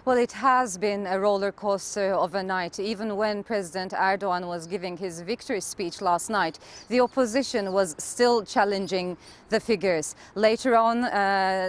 Well, it has been a roller coaster of a night. Even when President Erdogan was giving his victory speech last night, the opposition was still challenging the figures. Later on,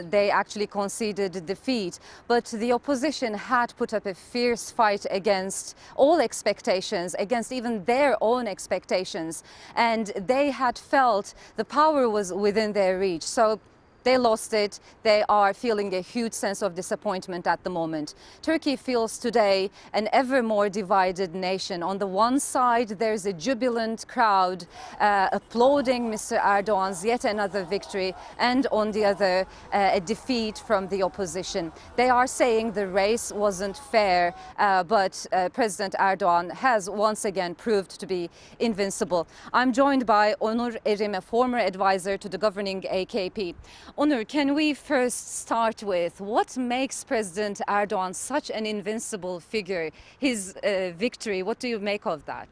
they actually conceded defeat. But the opposition had put up a fierce fight against all expectations, against even their own expectations. And they had felt the power was within their reach. So they lost it. They are feeling a huge sense of disappointment at the moment. Turkey feels today an ever more divided nation. On the one side, there's a jubilant crowd applauding Mr. Erdogan's yet another victory, and on the other, a defeat from the opposition. They are saying the race wasn't fair, but President Erdogan has once again proved to be invincible. I'm joined by Onur Erim, a former advisor to the governing AKP. Onur, can we first start with what makes President Erdogan such an invincible figure? His victory, what do you make of that?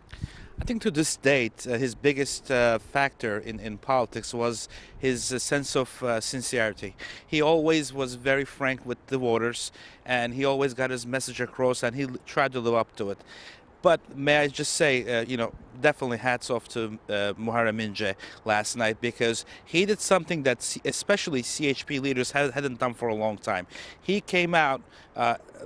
I think to this date, his biggest factor in politics was his sense of sincerity. He always was very frank with the voters, and he always got his message across, and he tried to live up to it. But may I just say, definitely hats off to Muharrem İnce last night, because he did something that especially CHP leaders hadn't done for a long time. He came out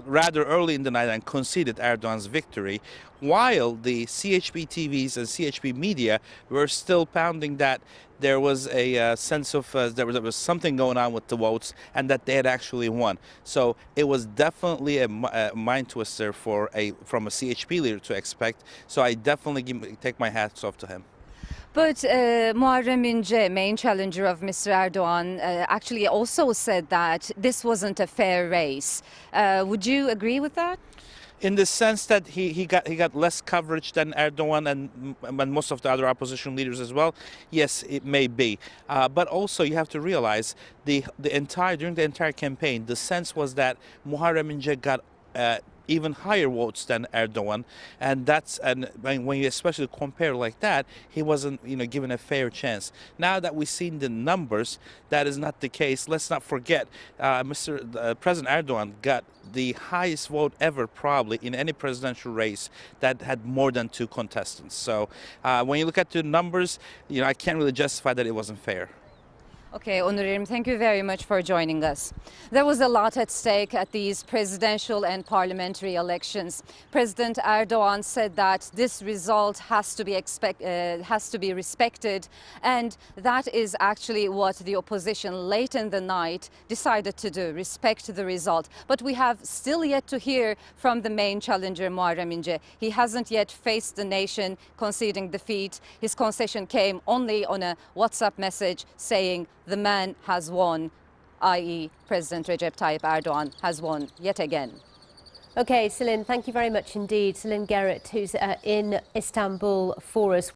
rather early in the night and conceded Erdogan's victory, while the CHP TVs and CHP media were still pounding that there was a sense of there was something going on with the votes and that they had actually won. So it was definitely a mind twister from a CHP leader to expect. So I definitely take my hats off to him. But Muharrem İnce, main challenger of Mr. Erdogan, actually also said that this wasn't a fair race. Would you agree with that? In the sense that he got less coverage than Erdogan and most of the other opposition leaders as well. Yes, it may be, but also you have to realize during the entire campaign, the sense was that Muharrem İnce got even higher votes than Erdogan, and when you especially compare like that, he wasn't given a fair chance. Now that we've seen the numbers, that is not the case. Let's not forget, President Erdogan got the highest vote ever probably in any presidential race that had more than 2 contestants. So when you look at the numbers, I can't really justify that it wasn't fair. Okay, Onur Erim, thank you very much for joining us. There was a lot at stake at these presidential and parliamentary elections. President Erdogan said that this result has to be respected, and that is actually what the opposition late in the night decided to do, respect the result. But we have still yet to hear from the main challenger, Muharrem İnce. He hasn't yet faced the nation conceding defeat. His concession came only on a WhatsApp message saying the man has won, i.e. President Recep Tayyip Erdogan has won yet again. Okay, Celine, thank you very much indeed. Celine Gerrit, who's in Istanbul for us.